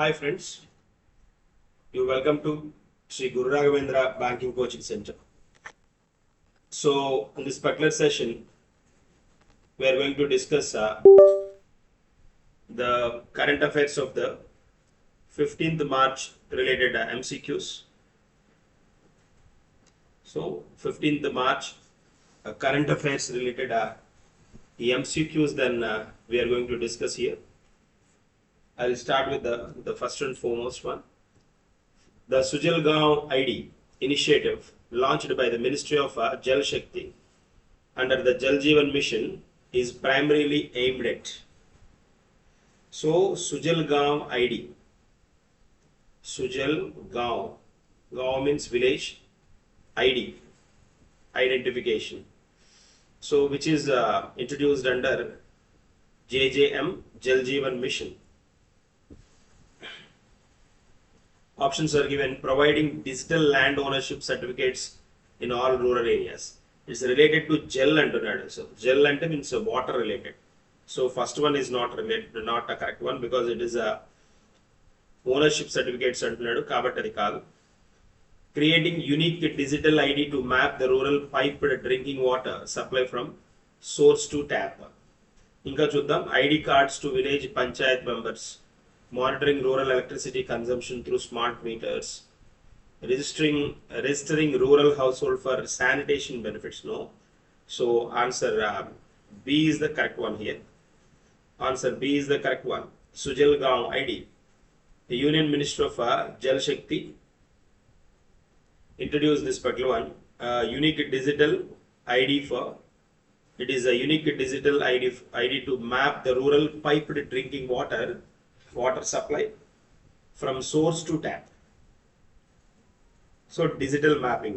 Hi friends, you welcome to Sri Guru Raghavendra Banking Coaching Center. So in this particular session, we are going to discuss the current affairs of the 15th March related MCQs. So 15th March current affairs related the MCQs then we are going to discuss here. I will start with the first and foremost one. The Sujal Gaon ID initiative launched by the Ministry of Jal Shakti under the Jal Jeevan mission is primarily aimed at. So Sujal Gaon ID. Sujal Gaon. Gaon means village. ID. Identification. So which is introduced under JJM Jal Jeevan mission. Options are given: providing digital land ownership certificates in all rural areas. It's related to gel antunadu. So gel ante means water related. So first one is not related, not a correct one, because it is a ownership certificates antunadu kabatti adi kaadu. Creating unique digital ID to map the rural piped drinking water supply from source to tap. Inka chuddam, ID cards to village panchayat members. Monitoring rural electricity consumption through smart meters, registering rural household for sanitation benefits. No, so answer B is the correct one here. Answer B is the correct one. Sujal Gaon ID. The Union Minister of Jal Shakti introduced this particular one. Unique digital ID for. It is a unique digital ID to map the rural piped drinking water supply from source to tap. So digital mapping.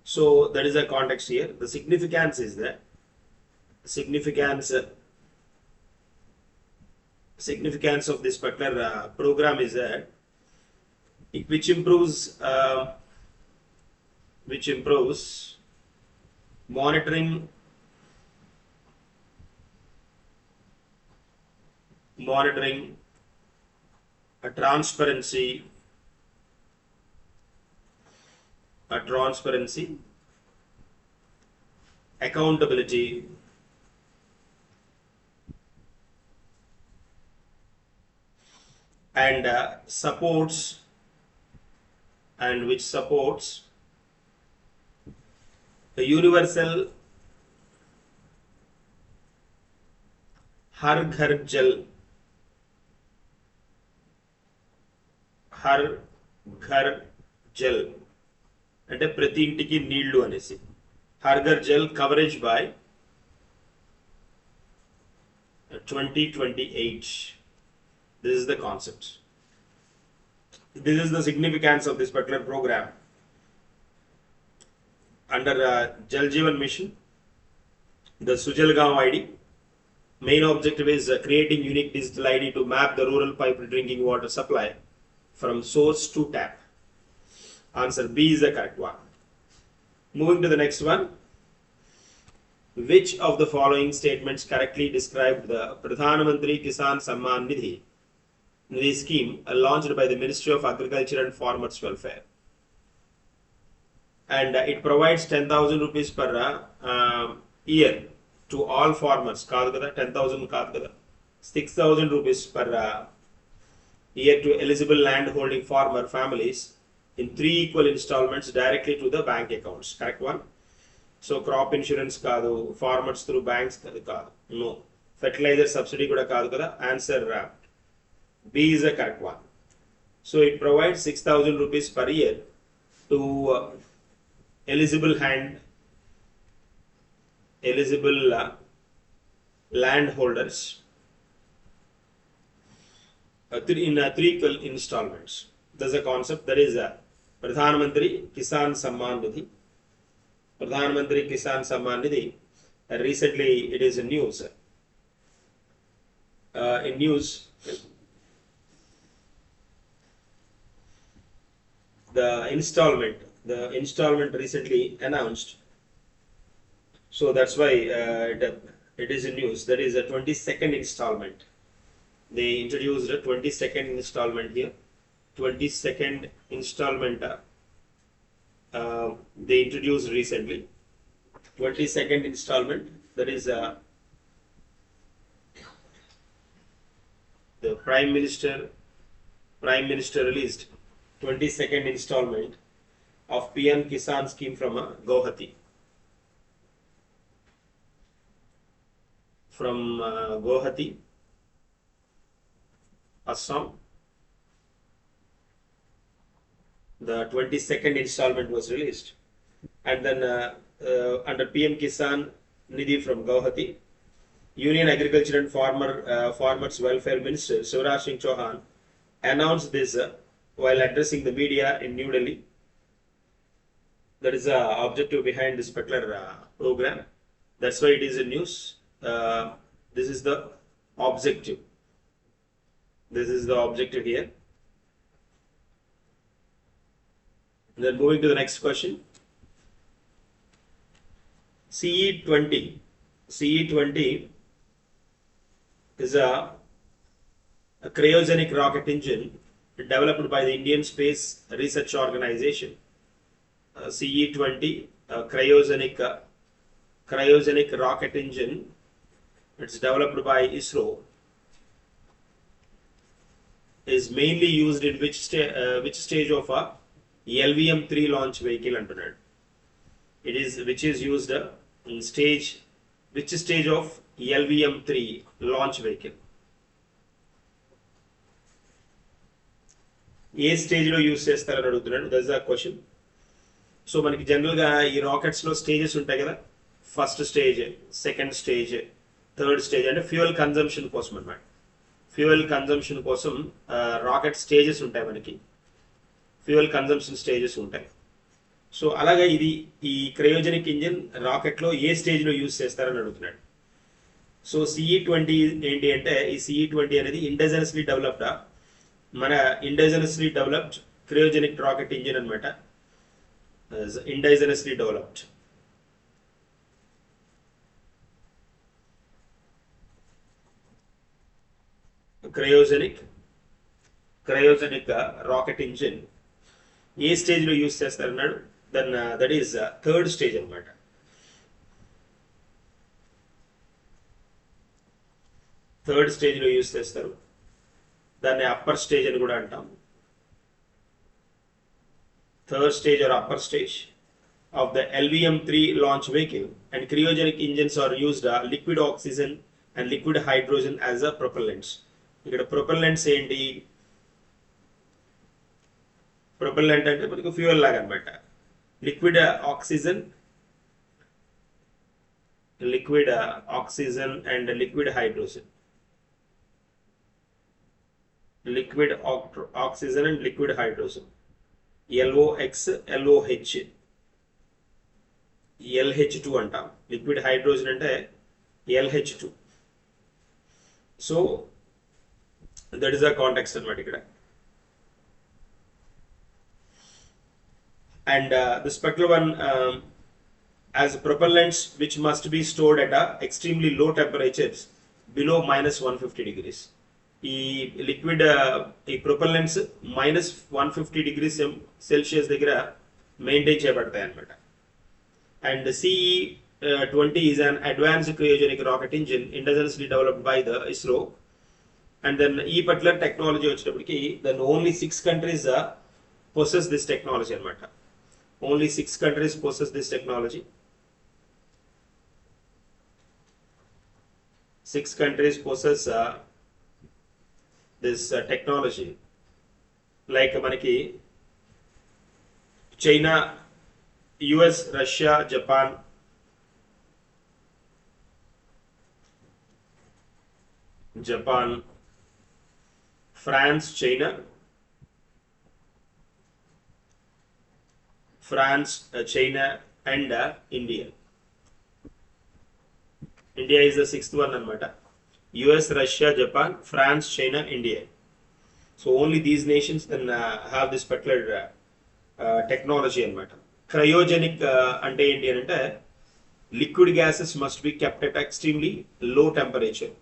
So that is the context here. The significance is that significance of this particular program is that which improves monitoring a transparency, accountability, and which supports the universal Har Ghar Jal అంటే ప్రతి ఇంటికి నీళ్లు అనేసి Har Ghar Jal coverage by 2028. This is the concept. This is the significance of this particular program under Jal Jeevan mission. The Sujal Gaon ID main objective is creating unique digital ID to map the rural piped drinking water supply from source to tap. Answer B is the correct one. Moving to the next one. Which of the following statements correctly described the Pradhan Mantri Kisan Samman Nidhi scheme launched by the Ministry of Agriculture and Farmers Welfare? And it provides 10,000 rupees per year to all farmers. Kaadu kada 10,000 kaadu kada 6,000 rupees per year to eligible land holding farmer families in 3 equal installments directly to the bank accounts. Correct one. So crop insurance kaadu, farmers through banks kaadu. No. Fertilizer subsidy kuda kaadu kada. Answer B is the correct one. So it provides 6,000 rupees per year to eligible landholders in 3 equal installments. There's a concept that is Pradhan Mantri Kisan Samman Nidhi. Pradhan Mantri Kisan Samman Nidhi. Recently, it is in news. The installment recently announced. So that's why it is in news. That is a 22nd installment. They introduced a 22nd installment here. 22nd installment they introduced recently. 22nd installment, that is the Prime Minister released 22nd installment of PM-Kisan scheme from Guwahati. From Guwahati, Assam. The 22nd installment was released, and then under PM-Kisan Nidhi from Guwahati, Union Agriculture and Farmers Welfare Minister Shivraj Singh Chauhan announced this while addressing the media in New Delhi. That is the objective behind this particular program. That's why it is in news. This is the objective. This is the objective here. Then moving to the next question. CE-20. CE-20 is a cryogenic rocket engine developed by the Indian Space Research Organization. CE-20, cryogenic rocket engine. It's developed by ISRO. Is mainly used in which stage of a LVM-3 launch vehicle antunnadu. It is which is used in which stage of LVM-3 launch vehicle. ఏ స్టేజ్లో use చేస్తారని అడుగుతున్నాడు. That's the question. So మనకి జనరల్గా ఈ రాకెట్స్లో stages ఉంటాయి కదా. First stage, second stage, third stage, అంటే fuel consumption కోసం అన్నమాట. ఫ్యూయల్ కన్జంప్షన్ కోసం రాకెట్ స్టేజెస్ ఉంటాయి మనకి. ఫ్యూయల్ కన్జంప్షన్ స్టేజెస్ ఉంటాయి. సో అలాగే ఇది ఈ క్రయోజెనిక్ ఇంజిన్ రాకెట్లో ఏ స్టేజ్లో యూజ్ చేస్తారని అడుగుతున్నాడు. సో CE-20 ఏంటి అంటే, ఈ CE-20 అనేది indigenously developed cryogenic rocket engine అనమాట. Indigenously developed. Cryogenic rocket engine ఏ స్టేజ్లో యూజ్ చేస్తారన్నాడు. Then that is third stage అనమాట. థర్డ్ స్టేజ్లో యూజ్ చేస్తారు. దాన్ని అప్పర్ స్టేజ్ అని కూడా అంటాం. Third stage or upper stage of the LVM-3 launch vehicle, and cryogenic engines are used liquid oxygen and liquid hydrogen as a propellants. ఇక్కడ ప్రొపెల్లెంట్స్ ఏంటి? Propellant అంటే మనకు ఫ్యూయల్ లాగా అనమాట. Liquid oxygen and liquid hydrogen. Liquid oxygen and liquid hydrogen. LOX, LOH, LH2 అంటాం. Liquid hydrogen అంటే LH2. So that is the context అనమాట ఇక్కడ. And this particular one as propellants which must be stored at extremely low temperatures below -150 degrees. ఈ liquid ఈ ప్రొపెల్లెంట్స్ -150 degrees Celsius దగ్గర maintain చేయబడతాయి అన్నమాట. And CE-20 is an advanced cryogenic rocket engine indigenously developed by the ISRO. And then ఈ particular technology వచ్చేటప్పటికి then only 6 countries possess this technology అన్నమాట. Only 6 countries possess this technology. 6 countries possess this technology. Like manaki China, US, Russia, Japan, France, China, and India. India is the 6th one anamata. US, Russia, Japan, France, China, India. So only these nations then have this particular technology anamata. Cryogenic ante enti ante liquid gases must be kept at extremely low temperature.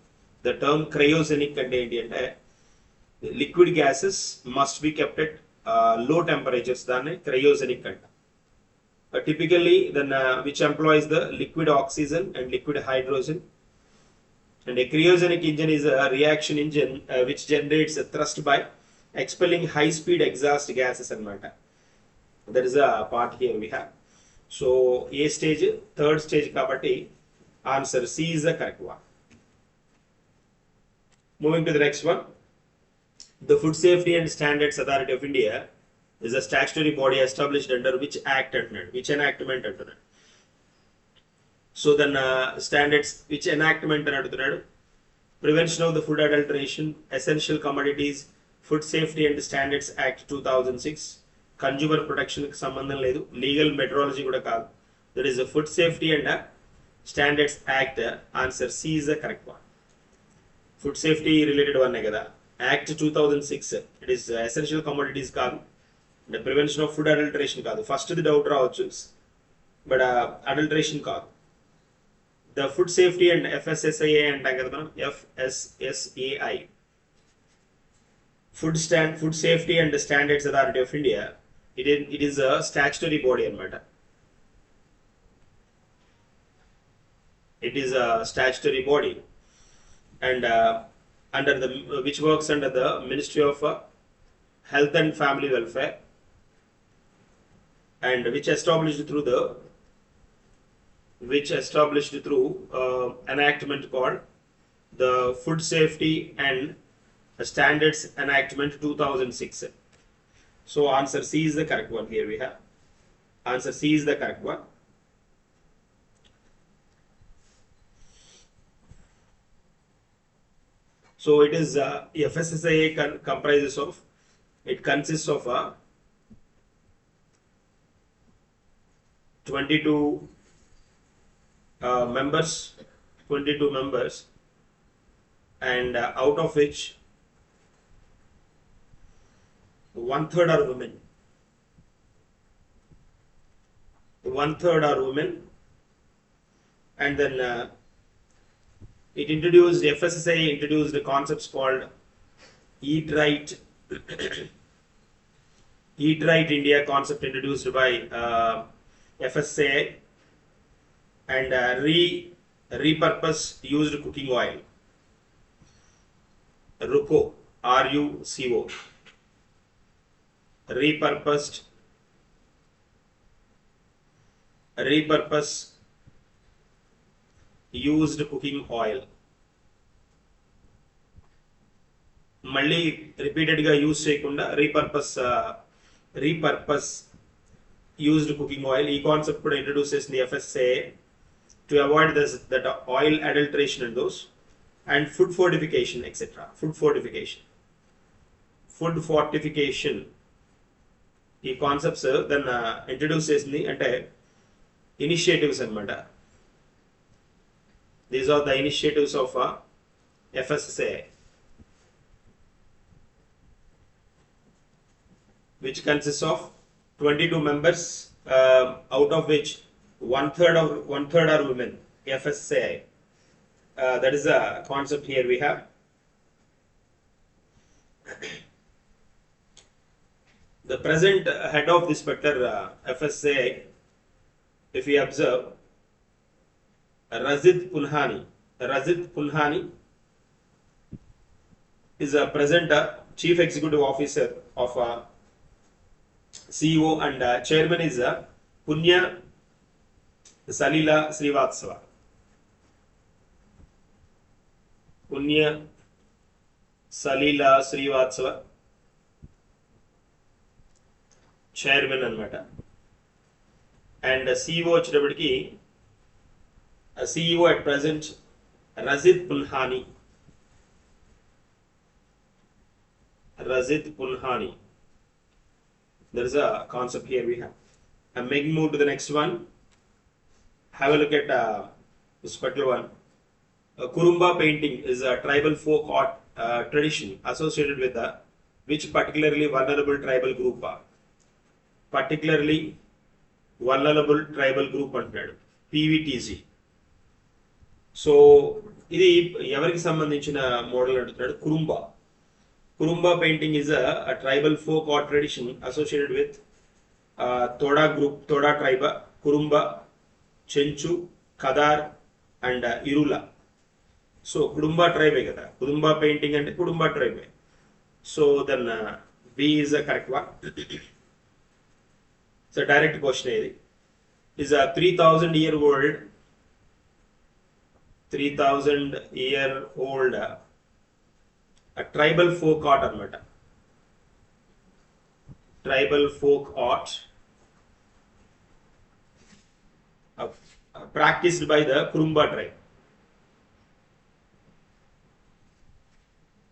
The term cryogenic అంటే ఏంటి అంటే liquid gases must be kept at low temperatures, దాన్ని cryogenic అంట. Typically then which employs the liquid oxygen and liquid hydrogen. And a cryogenic engine is a reaction engine which generates a thrust by expelling high speed exhaust gases anamata. That is a part here we have. So A stage, third stage kabatti answer C is the correct one. Moving to the next one. The Food Safety and Standards Authority of India is a statutory body established under which act antunnadu, which enactment antunnadu. So then standards which enactment అని అడుగుతున్నాడు. Prevention of the Food Adulteration, Essential Commodities, Food Safety and Standards Act 2006, Consumer Protection కి సంబంధం లేదు, Legal Metrology కూడా కాదు. That is the Food Safety and Standards Act. Answer C is the correct one. Food Safety related one కదా. Act 2006, it is Essential Commodities కాదు. The Prevention of Food Adulteration కాదు. First the doubt రావచ్చు, but adulteration కాదు. The Food Safety and FSSAI అంటాం కదా మనం, FSSAI, Food Safety and Standards Authority of India. It is a statutory body అన్నమాట. It is a statutory body and under the which works under the Ministry of Health and Family Welfare, and which established through enactment called the Food Safety and Standards Enactment 2006. So answer C is the correct one. Here we have answer C is the correct one. So it is FSSAI consists of 22 members, and out of which one third are women. And then FSSAI introduced the concepts called Eat Right India concept introduced by FSSAI, and repurpose used cooking oil, RUCO, RUCO, repurpose used cooking oil. మళ్ళీ రిపీటెడ్గా use చేయకుండా repurpose used cooking oil, ఈ concept కూడా introduce చేసింది FSSAI to avoid that oil adulteration and those, and food fortification etc. Food fortification ఈ concepts then introduce చేసింది అంటే initiatives అన్నమాట. These are the initiatives of FSSAI, which consists of 22 members, out of which one third are women. FSSAI. That is the concept here we have. The present head of this particular FSSAI, if we observe, Razid Punhani is a present Chief Executive Officer of CEO, and Chairman is Punya Salila Srivatsava. Punya Salila Srivatsava, Chairman annamata. And CEO వచ్చేటప్పటికి CEO at present Razid Punhani. There is a concept here we have. I'm making move to the next one. Have a look at this particular one. Kurumba painting is a tribal folk art tradition associated with which particularly vulnerable tribal group. Particularly vulnerable tribal group అంటాడు. PVTG. So ఇది ఎవరికి సంబంధించిన model అంటున్నాడు? కురుంబా. Kurumba painting is a tribal folk art tradition associated with Toda group, Toda tribe, Kurumba, Chenchu, Kadar and Irula. So Kurumba tribe kada. Kurumba painting and Kurumba tribe. So then B is the correct one. It's a direct question. It is a 3,000 year old a tribal folk art anamata. Tribal folk art practiced by the Kurumba tribe.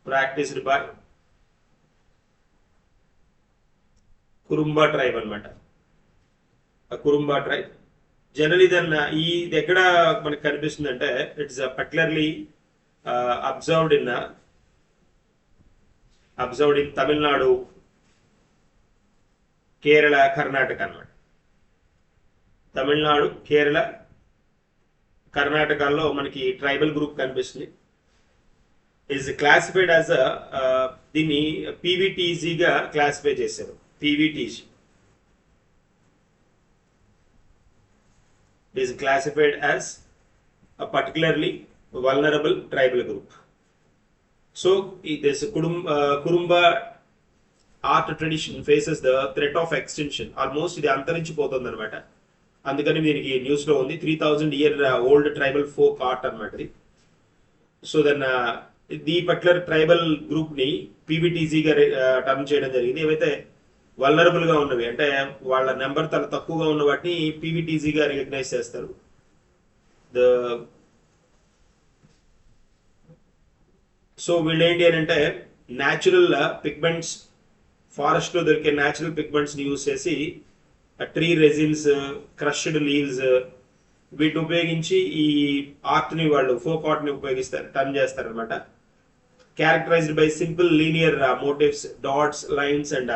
Practiced by Kurumba tribe anamata. A Kurumba tribe. Generally then ఇది ఎక్కడ మనకు కనిపిస్తుందంటే it's particularly observed in Tamil Nadu, Kerala, Karnataka అన్నమాట. తమిళనాడు, కేరళ, కర్ణాటకలో మనకి tribal group కనిపిస్తుంది. Is classified as దీన్ని పీవీటీజీగా classify చేశారు. PVTG is classified as a particularly vulnerable tribal group. So this Kurumba art tradition faces the threat of extinction. Almost ఇది అంతరించిపోతుంది అనమాట. అందుకని దీనికి న్యూస్ లో ఉంది 3,000 year old tribal folk art అనమాట. సో దెన్ ఈ పర్టికులర్ ట్రైబల్ గ్రూప్ ని పీవీటీజీగా turn చేయడం జరిగింది. ఏవైతే వల్నరబుల్ గా ఉన్నవి అంటే వాళ్ళ నెంబర్ చాలా తక్కువగా ఉన్న వాటిని పీవీటీజీగా రికగ్నైజ్ చేస్తారు. సో వీళ్ళు ఏంటి అని అంటే న్యాచురల్ పిగ్మెంట్స్, ఫారెస్ట్ లో దొరికే న్యాచురల్ పిగ్మెంట్స్ ని యూజ్ చేసి ట్రీ రెజిన్స్, క్రష్డ్ లీవ్స్ వీటిని ఉపయోగించి ఈ ఆర్ట్ ని వాళ్ళు ఫోక్ ఆర్ట్ ని ఉపయోగిస్తారు, టర్న్ చేస్తారు అనమాట. Characterized by simple linear motifs, dots, lines and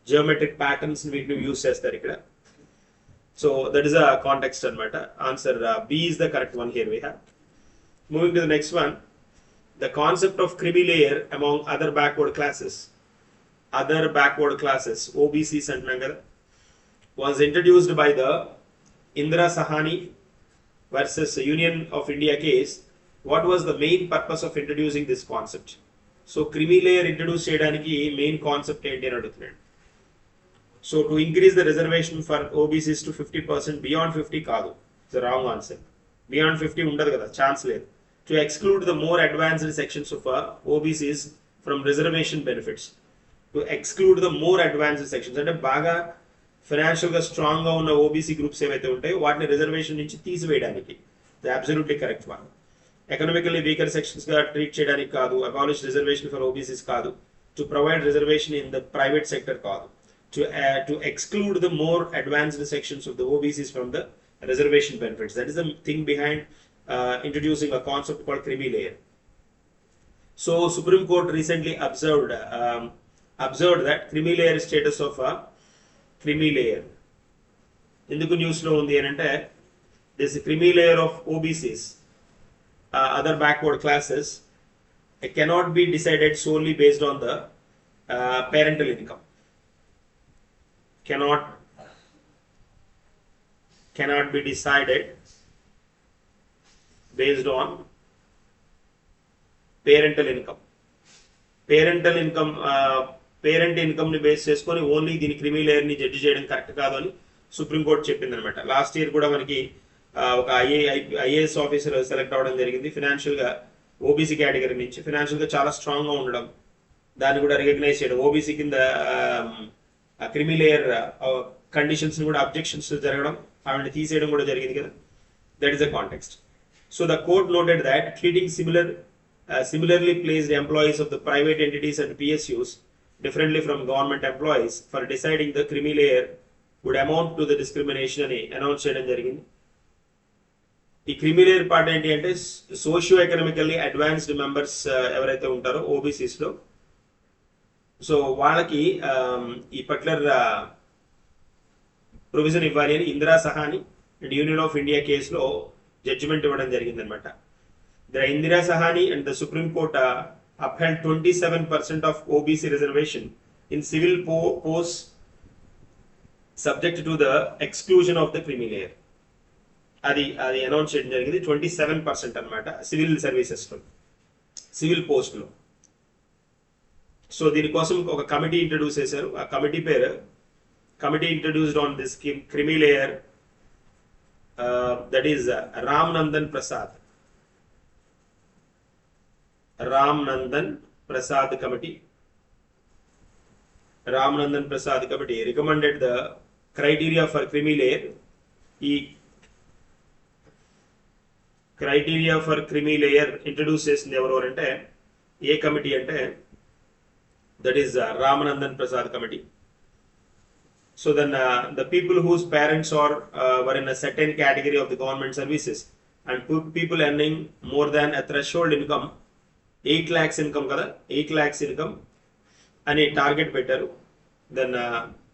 geometric patterns వీటిని యూజ్ చేస్తారు ఇక్కడ. So that is a context అనమాట. Answer B is the correct one here we have. Moving to the next one, the concept of creamy layer among other backward classes, OBCs అంటున్నాం కదా, was introduced by the Indira Sahani versus Union of India case. What was the main purpose of introducing this concept? So creamy layer introduce చేయడానికి main concept ఏంటి అని అడుగుతున్నాడు. So to increase the reservation for OBCs to 50%, beyond 50 కాదు, it's a wrong answer. Beyond 50 ఉండదు కదా, chance లేదు. To exclude the more advanced sections of OBCs from reservation benefits. To exclude the more advanced sections అంటే బాగా financial గా strong గా ఉన్న OBC groups ఏవైతే ఉంటాయో వాటిని రిజర్వేషన్ నుంచి తీసివేయడానికి. The absolutely correct one. Economically weaker sections గా ట్రీట్ చేయడానికి కాదు. అబాలిష్ రిజర్వేషన్ ఫర్ ఓబీసీస్ కాదు. To provide reservation in the private sector కాదు. To exclude the more advanced sections of the OBCs from the reservation benefits. That is the thing behind introducing a concept called creamy layer. So Supreme Court recently observed that creamy layer status of a creamy layer. ఎందుకు news లో ఉంది అని అంటే this creamy layer of OBCs, other backward classes, it cannot be decided solely based on the parental income. Cannot be decided based on parental income. Parental income, parent income ని base చేసుకొని only దీని creamy layer ని judge చేయడం correct కాదు అని supreme court చెప్పింది అనమాట. Last year కూడా మనకి ఒక ఐఏఎస్ ఆఫీసర్ సెలెక్ట్ అవ్వడం జరిగింది. ఫినాన్షియల్ గా ఓబీసీ కేటగిరీ నుంచి ఫినాన్షియల్ గా చాలా స్ట్రాంగ్ గా ఉండడం, దాన్ని కూడా రికగ్నైజ్ చేయడం, ఓబీసీ కింద క్రిమీ లేయర్ కండిషన్స్ ని కూడా అబ్జెక్షన్స్ జరగడం, ఆవిడని తీసేయడం కూడా జరిగింది కదా. That is the context. So the court noted that treating similarly placed employees of the private entities and PSUs differently from government employees for deciding the creamy layer would amount to the discrimination అని announce చేయడం జరిగింది. ఈ creamy layer part ఏంటి అంటే socio economically advanced members ఎవరైతే ఉంటారో OBCs లో, so వాళ్ళకి ఈ పర్టికులర్ ప్రొవిజన్ ఇవ్వాలి అని Indira Sahani and Union of India కేసులో జడ్జిమెంట్ ఇవ్వడం జరిగిందనమాట. The Indira Sahani and the Supreme Court upheld 27% of OBC reservation in civil posts subject to the exclusion of the creamy layer. అది announce చేయడం జరిగింది. 27% అనమాట సివిల్ సర్వీసెస్లో, సివిల్ పోస్ట్లో. సో దీనికోసం ఒక కమిటీ ఇంట్రడ్యూస్ చేశారు. ఆ కమిటీ పేరు committee introduced on this creamy layer, that is Ramanandan Prasad. Ramanandan Prasad Committee. Ramanandan Prasad Committee recommended the criteria for creamy layer. E criteria for creamy layer introduces never a committee ante, that is Ramanandan Prasad Committee. So then the people whose parents were in a certain category of the government services and people earning more than a threshold income, 8 lakhs income kada, 8 lakhs income and a target better. Then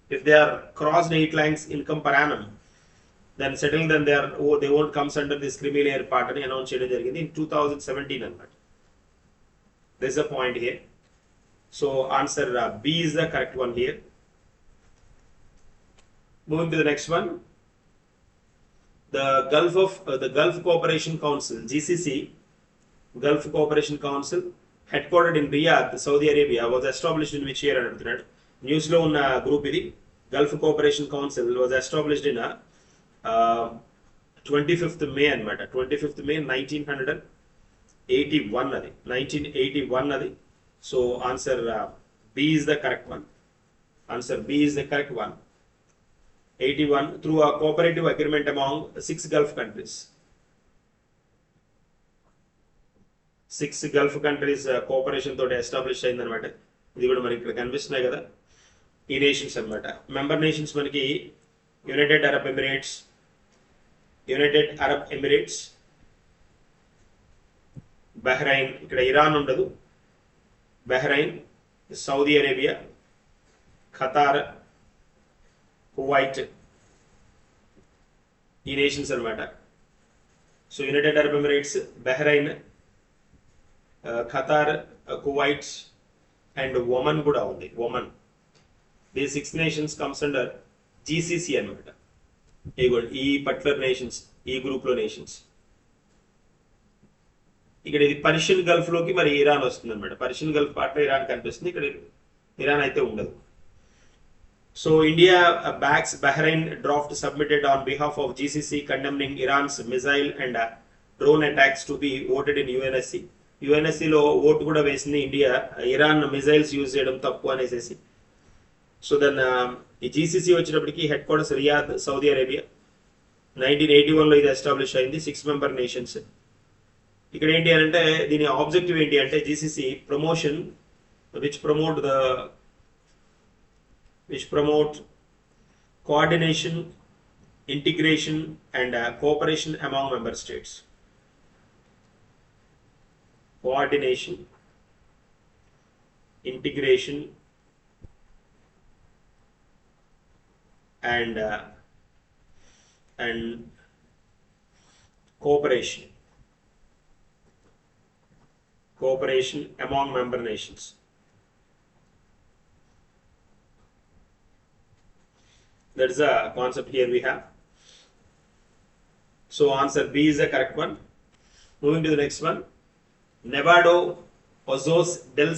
if they are crossed 8 lakhs income per annum, then settle, then they won't come under this creamy layer part and announce in 2017 anamata. There's a point here. So answer B is the correct one here. Moving to the next one. The Gulf Cooperation Council, GCC, Gulf Cooperation Council, headquartered in Riyadh, Saudi Arabia, was established in which year? News lo unna group idi. Gulf Cooperation Council was established in 25th May anamata. 25th May 1981 adi. 1981 adi. So answer B is the correct one. Answer B is the correct one. 81 through a cooperative agreement among 6 Gulf countries. 6 Gulf countries cooperation తోటి establish అయిందనమాట. ఇది కూడా మనకి ఇక్కడ కనిపిస్తున్నాయి కదా ఈ nations అనమాట. మెంబర్ నేషన్స్ మనకి యునైటెడ్ అరబ్ ఎమిరేట్స్, బహ్రైన్, ఇక్కడ ఇరాన్ ఉండదు, Bahrain, Saudi Arabia, Qatar, Kuwait, ఈ నేషన్స్ అనమాట. So United Arab Emirates, Bahrain, Qatar, Kuwait and Oman కూడా ఉంది. Oman, the 6 nations comes under GCC అనమాట. ఈ పర్టికులర్ నేషన్స్, ఈ గ్రూప్ లో నేషన్స్. ఇక్కడ ఇది పర్షియన్ గల్ఫ్ లోకి మరి ఇరాన్ వస్తుంది అనమాట. పర్షియన్ గల్ఫ్ పార్ట్ లో ఇరాన్ కనిపిస్తుంది, ఇక్కడ ఇరాన్ అయితే ఉండదు. So India backs Bahrain draft submitted on behalf of GCC condemning Iran's missile and drone attacks to be voted in UNSC. UNSC లో ఓటు కూడా వేసింది ఇండియా, ఇరాన్ మిజైల్స్ యూజ్ చేయడం తప్పు అనేసి. సో దెన్ ఈ జీసీసీ వచ్చేటప్పటికి head quarters Riyadh, Saudi Arabia. 1981 లో ఇది ఎస్టాబ్లిష్ అయింది. 6 మెంబర్ నేషన్స్. ఇక్కడ ఏంటి అని అంటే దీని ఆబ్జెక్టివ్ ఏంటి అంటే GCC promotion which promote coordination, integration and cooperation among member states. Coordination, integration and cooperation among member nations. That is a concept here we have. So answer B is the correct one. Moving to the next one. Nevado Ozos del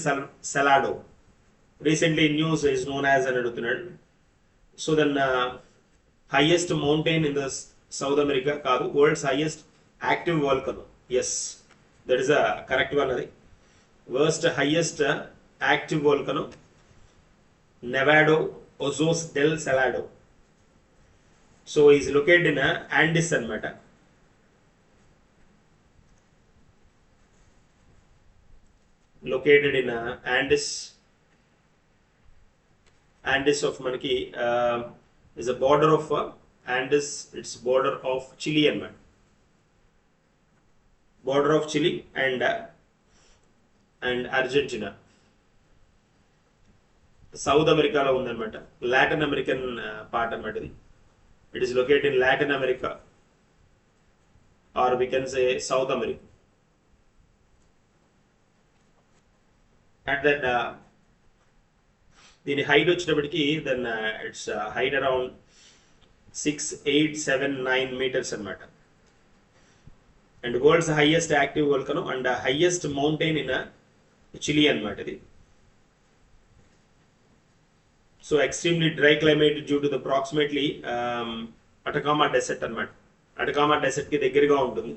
Salado. Recently in news is known as an adutunadu. So then highest mountain in the South America kaadu, world's highest active volcano. Yes, that is a correct one. Worst highest active volcano, Nevado Ozos del Salado. So he is located in Andes anamata. Located in Andes of manaki is a border of Andes. It's border of Chile anamata. Border of Chile and Argentina. South America lo undannamata. Latin American part anamata. It is located in Latin America, or we can say South America. And then the height వచ్చేటప్పటికి then it's height around 6879 meters అన్నమాట. And world's highest active volcano and highest mountain in Chile అన్నమాట ఇది. So extremely dry climate due to the approximately Atacama Desert అన్నమాట. Atacama Desert కి దగ్గరగా ఉంటుంది.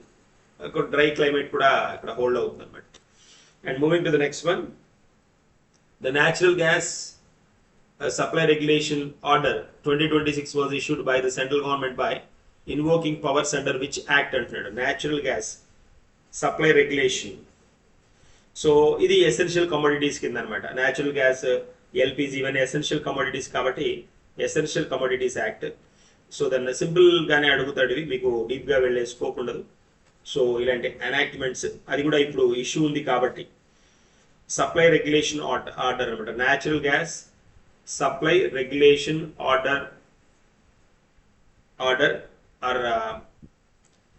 Dry climate కూడా ఇక్కడ హోల్డ్ అవుతుంది అన్నమాట. And moving to the next one, the natural gas supply regulation order 2026 was issued by the central government by invoking powers under which act అంటున్నాడు. Natural gas supply regulation. So ఇది essential commodities కింద అనమాట. Natural gas, LPG ఇవన్నీ essential commodities కాబట్టి essential commodities act. So దాన్ని simple గానే అడుగుతాడు, ఇవి మీకు డీప్ గా వెళ్ళే స్కోప్ ఉండదు. సో ఇలాంటి ఎనాక్ట్మెంట్స్ అది కూడా ఇప్పుడు ఇష్యూ ఉంది కాబట్టి సప్లై రెగ్యులేషన్ ఆర్డర్ అనమాట. Natural gas supply regulation order or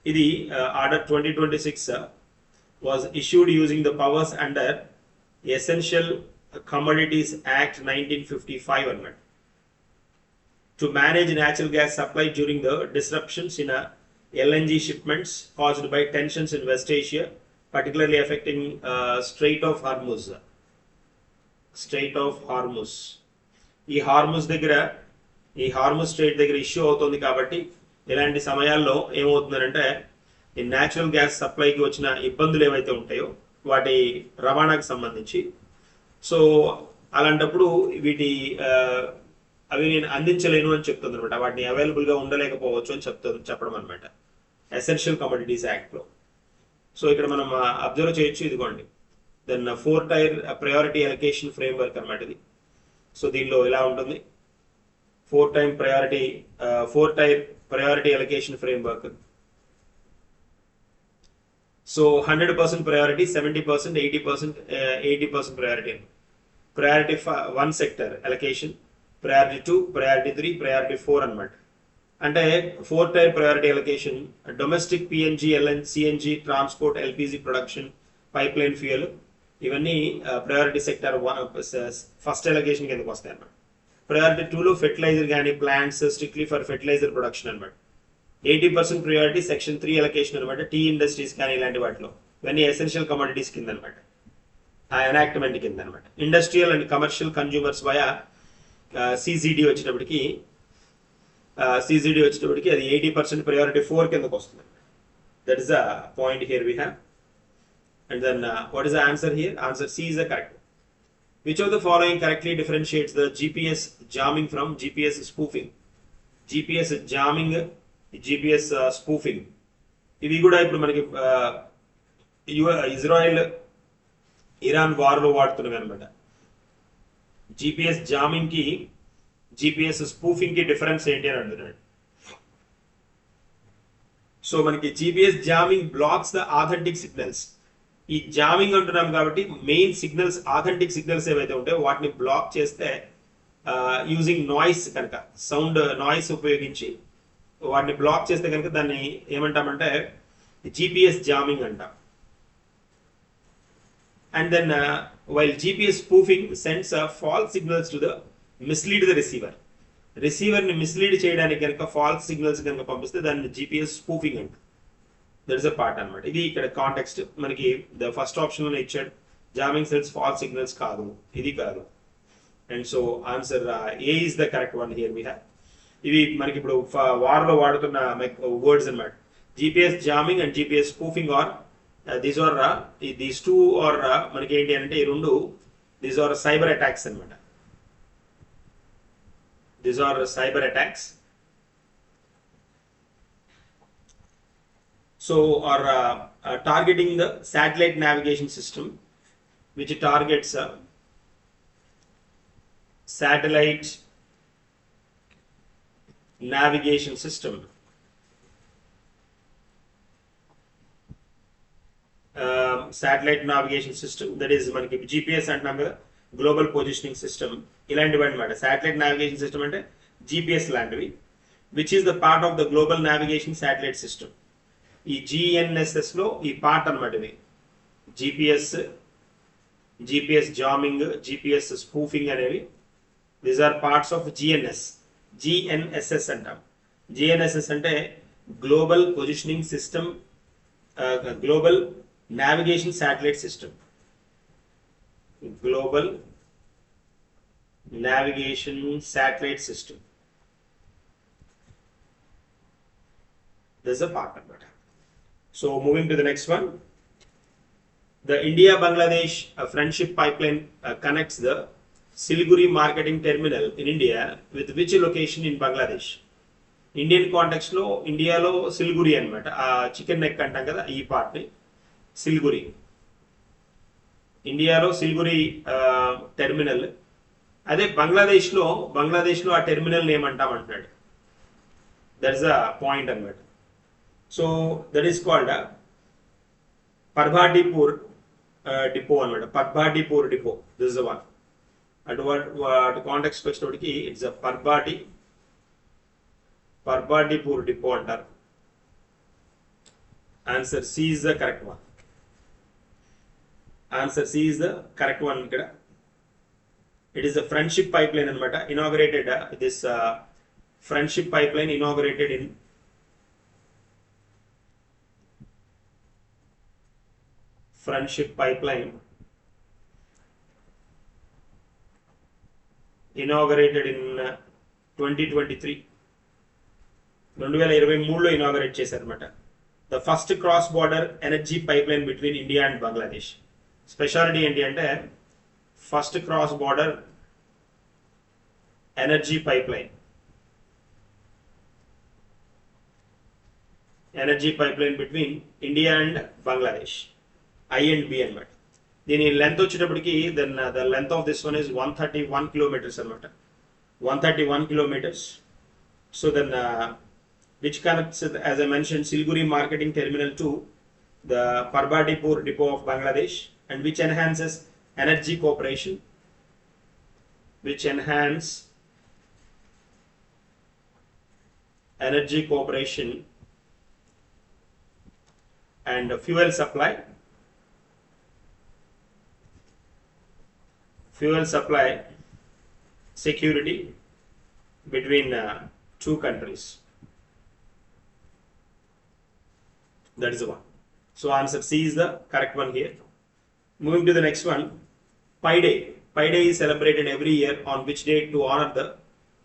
ఇది order 2026 was issued using the powers under Essential Commodities Act 1955 అన్నమాట. To manage natural gas supply during the disruptions in LNG shipments caused by tensions in West Asia, particularly affecting Strait of Hormuz. Strait of Hormuz. ఈ Hormuz straight దగ్గర issue అవుతుంది కాబట్టి ఇలాంటి సమయాల్లో ఏమవుతుందంటే ఈ natural gas సప్లైకి వచ్చిన ఇబ్బందులు ఏవైతే ఉంటాయో వాటి రవాణాకు సంబంధించి, సో అలాంటప్పుడు వీటి అవి నేను అందించలేను అని చెప్తుంది అనమాట. వాటిని అవైలబుల్గా ఉండలేకపోవచ్చు అని చెప్పడం అనమాట ఎసెన్షియల్ కమోడిటీస్ యాక్ట్లో. సో ఇక్కడ మనం అబ్జర్వ్ చేయొచ్చు, ఇదిగోండి then 4 tier priority allocation framework అనమాట ఇది. సో దీనిలో ఇలా ఉంటుంది, 4 tier priority allocation framework. So 100% priority, 70%, 80%, 80% priority. Priority 1 sector allocation, priority 2, priority 3, priority 4 అన్నమాట. అంటే 4 tier priority allocation domestic PNG, LN, CNG, transport, LPG production, pipeline fuel ఇవన్నీ priority sector 1 first allocation కిందకు వస్తాయి అన్నమాట. Priority 2లో fertiliser కానీ plants strictly for fertiliser production అన్నమాట. 80% priority section 3 allocation అనమాట. టీ ఇండస్ట్రీస్ కానీ ఇలాంటి వాటిలో ఇవన్నీ ఎసెన్షియల్ కమోడిటీస్ కింద అనమాట, ఆ ఎనాక్ట్మెంట్ కింద అనమాట. Industrial and commercial consumers via CGD వచ్చేటప్పటికి అది 80% priority 4 కిందకు వస్తుంది. That is the point here we have. And then what is the answer here? Answer C is the correct. Which of the following correctly differentiates the GPS jamming from GPS spoofing? GPS jamming, GPS spoofing ఇవి కూడా ఇప్పుడు మనకి Israel Iran వార్లో వాడుతున్నవి అనమాట. GPS jamming కి GPS spoofing కి difference ఏంటి అని అంటున్నాడు. సో మనకి GPS jamming blocks the authentic signals. ఈ జామింగ్ అంటున్నాం కాబట్టి మెయిన్ సిగ్నల్స్, ఆథెంటిక్ సిగ్నల్స్ ఏవైతే ఉంటాయో వాటిని బ్లాక్ చేస్తే యూజింగ్ నాయిస్, కనుక సౌండ్ నాయిస్ ఉపయోగించి వాటిని బ్లాక్ చేస్తే కనుక దాన్ని ఏమంటామంటే జిపిఎస్ జామింగ్ అంటాం. And then while GPS spoofing sends false signals to the mislead the receiver. రిసీవర్ని మిస్లీడ్ చేయడానికి కనుక ఫాల్స్ సిగ్నల్స్ కనుక పంపిస్తే దాన్ని జిపిఎస్ స్పూఫింగ్ అంటాం. దట్ ఇస్ అ పార్ట్ అనమాట. ఇది ఇక్కడ కాంటెక్స్ట్ మనకి ద ఫస్ట్ ఆప్షన్ లో ఇచ్చాడు, జామింగ్ సెల్స్ ఫాల్స్ సిగ్నల్స్ కాదు, ఇది కాదు. And so answer A is the correct one here we have. ఇవి మనకి ఇప్పుడు వార్లో వాడుతున్న వర్డ్స్ అనమాట. GPS jamming and GPS spoofing are these two are మనకి ఏంటి అంటే ఈ రెండు దీస్ ఆర్ సైబర్ అటాక్స్ అనమాట. These are cyber attacks. So are targeting the satellite navigation system, which targets satellite navigation system. Satellite navigation system, that is మనకి GPS అంటున్నాం కదా, global positioning system, ఇలాంటివి అనమాట. శాటిలైట్ నావిగేషన్ సిస్టమ్ అంటే GPS లాంటివి, which is the part of the global navigation satellite system. ఈ GNSS లో ఈ పార్ట్ అన్నమాట ఇది. జిపిఎస్ జామింగ్, జిపిఎస్ స్పూఫింగ్ అనేవి these are parts of GNSS అంటాం. జిఎన్ఎస్ఎస్ అంటే global positioning system, global navigation satellite system. Global navigation satellite system. There's a part of it. So moving to the next one, the India-Bangladesh friendship pipeline connects the Siliguri marketing terminal in India with which location in Bangladesh? Indian context lo India lo Siliguri annamata, chicken neck antam kada ee part ni Siliguri. India lo Siliguri terminal. అదే బంగ్లాదేశ్లో ఆ terminal name అంటామంటున్నాడు. That is a point అన్నమాట. So that is called Parbatipur depot అనమాట. Parbatipur depot, this is the one. అటు context వచ్చేటప్పటికి it's a Parbatipur depot అంటారు. Answer C is the correct one. Answer C is the correct one. ఇక్కడ it is a friendship pipeline anamata, inaugurated this friendship pipeline inaugurated in friendship pipeline inaugurated in 2023 లో inaugurate చేశారు అన్నమాట. The first cross border energy pipeline between India and Bangladesh. Speciality ఏంటి అంటే first cross border energy pipeline between India and Bangladesh, I&B అనమాట. దీని length వచ్చేటప్పటికి then the length of this one is 131 kilometres అనమాట. 131 kilometers. So then which connects, as I mentioned, Siliguri marketing terminal to the Parbadipur depot of Bangladesh, and which enhances energy cooperation, and fuel supply security between two countries. That is the one. So answer C is the correct one here. Moving to the next one, Pi Day. Pi Day is celebrated every year on which date to honor the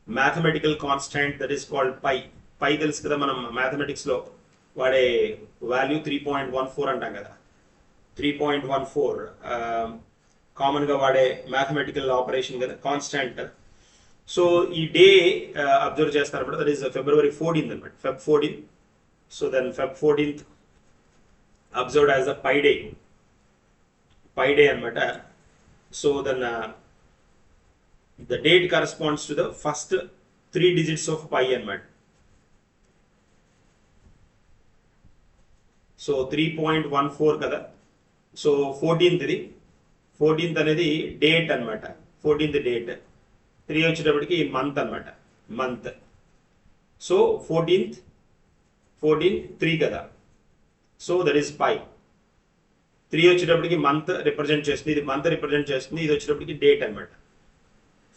mathematical constant that is called pi. Pi తెలుసు కదా, మనం mathematics లో వాడే value 3.14 అంటాం కదా. 3.14 common గా వాడే mathematical operation కదా, కాన్స్టాంట్. సో ఈ డే అబ్జర్వ్ చేస్తారు అన్నమాట. దట్ ఈస్ February 14th అనమాట, Feb 14th. So then Feb 14th observed as the Pi Day అనమాట. So then the date corresponds to the first 3 digits of pi అనమాట. So 3.14 కదా. So 14th ఇది, 14th అనేది date అనమాట. 14th date. 3 వచ్చేటప్పటికి month అనమాట, month. So 14th 3 కదా. So that is పై. 3 వచ్చేటప్పటికి మంత్ రిప్రజెంట్ చేస్తుంది, ఇది మంత్ రిప్రజెంట్ చేస్తుంది, ఇది వచ్చేటప్పటికి డేట్ అనమాట.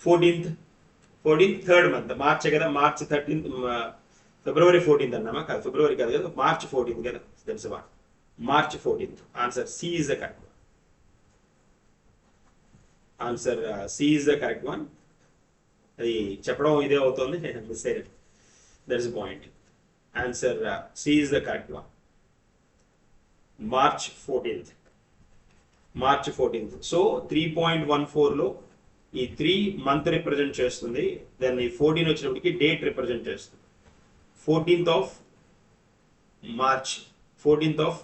14th థర్డ్ మంత్, మార్చ్ కదా. మార్చ్ 13th, February 14th అన్నామా కాదు, ఫిబ్రవరి కాదు కదా, March 14th కదా. That's one, March 14th. Answer C is the correct one. Answer C is the correct one. అది చెప్పడం ఇదే అవుతుంది, మిస్ అయ్యారు. That is point. Answer C is the correct one. March 14th. So 3.14లో ఈ 3 month represent చేస్తుంది. Then ఈ 14 వచ్చినప్పటికి డేట్ రిప్రజెంట్ చేస్తుంది. 14th of March, 14th of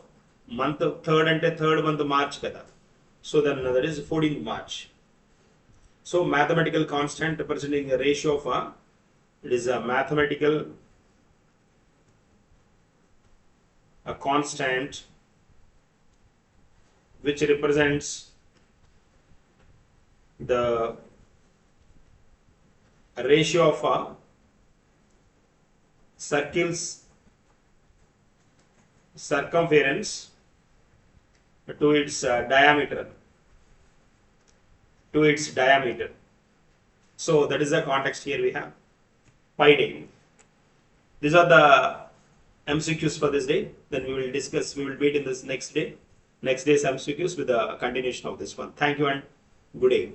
month, third అంటే థర్డ్ మంత్ మార్చ్ కదా. So then that is 14th March. So mathematical constant representing a ratio of it is a mathematical constant which represents the ratio of circles circumference to its diameter. To its diameter. So that is the context here we have. Pi day. These are the MCQs for this day. Then we will discuss, we will meet in this next day. Next day's MCQs with the continuation of this one. Thank you and good day.